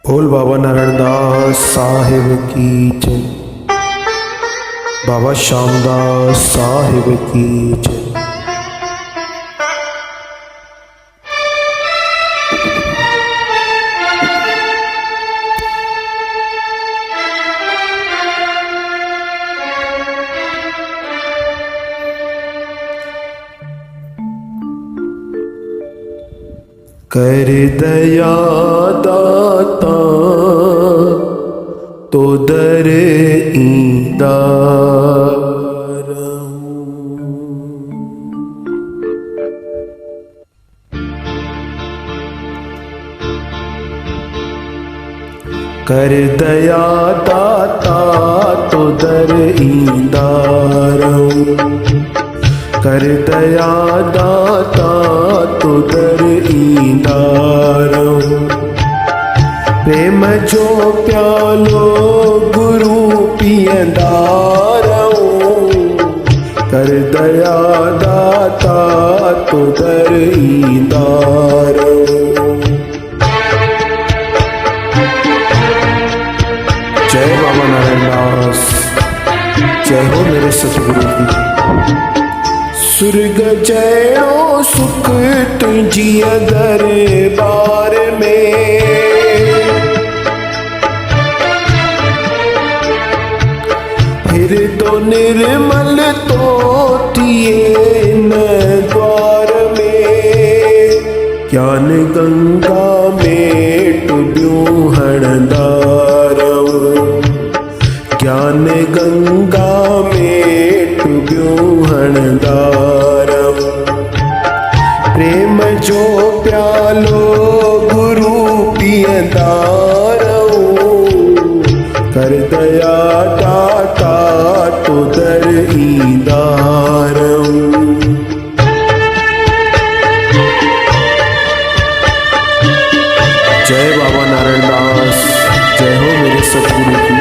बोल बाबा नारायणदास साहिब की जय। बाबा श्यामदास साहिब की जय। कर दया दाता तो दर ईंदा कर दया दाता तो दर ईंदा कर दया दाता तो दर ईंदा प्रेम जो प्यालो गुरु पियंदा कर दया दाता तो दर ईंदा जय बाबा नारायणदास, जय हो मेरे सतगुरु की। सुर्ग जयो सुख तुझिया दरबार में फिर तो निर्मल तो थिए न द्वार में ज्ञान गंगा में टुब्यूं हणदारव ज्ञान गंगा में टुब्यूं हणदारव प्रेम जो प्यालो गुरु पियंदारव कर दया दाता तो दर ईंदारव जय बाबा नारायणदास, जय हो मेरे सतगुरु की।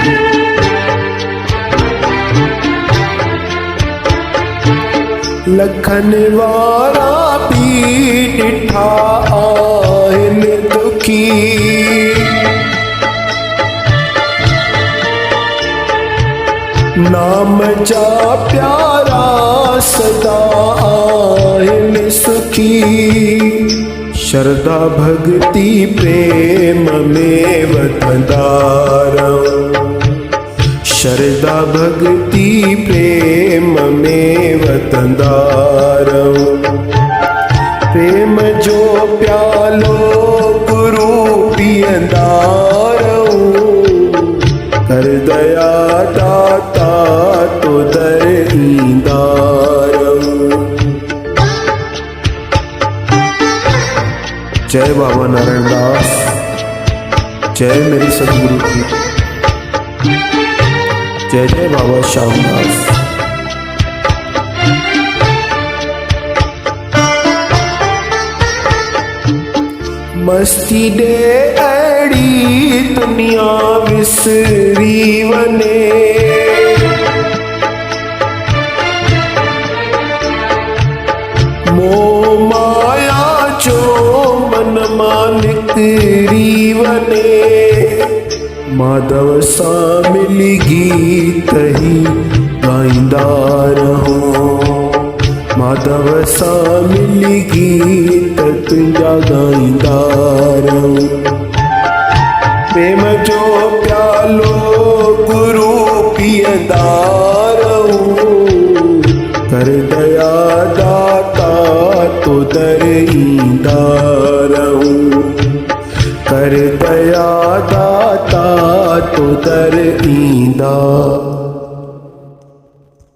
लखन वारा पी डिठा आहिन दुखी नाम जा प्यारा सदा आहिन सुखी श्रद्धा भक्ति प्रेम में वतंदारव श्रद्धा भक्ति प्रेम में वतंदारव प्रेम जो प्यालो गुरु पियंदारव कर दया दाता तो दर ईंदारव जय बाबा नारायणदास, जय मेरे सतगुरु की। जय जय बाबा श्यामदास। मस्ती दे अड़ी दुनिया विसरी वने मोह माया जो मन निकरी वने माधव सा मिली गीत ही गाइंदा रहो माधव सा मिली गीत तुझा गाइंदा रहो प्रेम जो प्यालो गुरु पियंदा रहो कर दया दाता तो दर ईंदा रहो कर दया दाता तो दर ईंदा।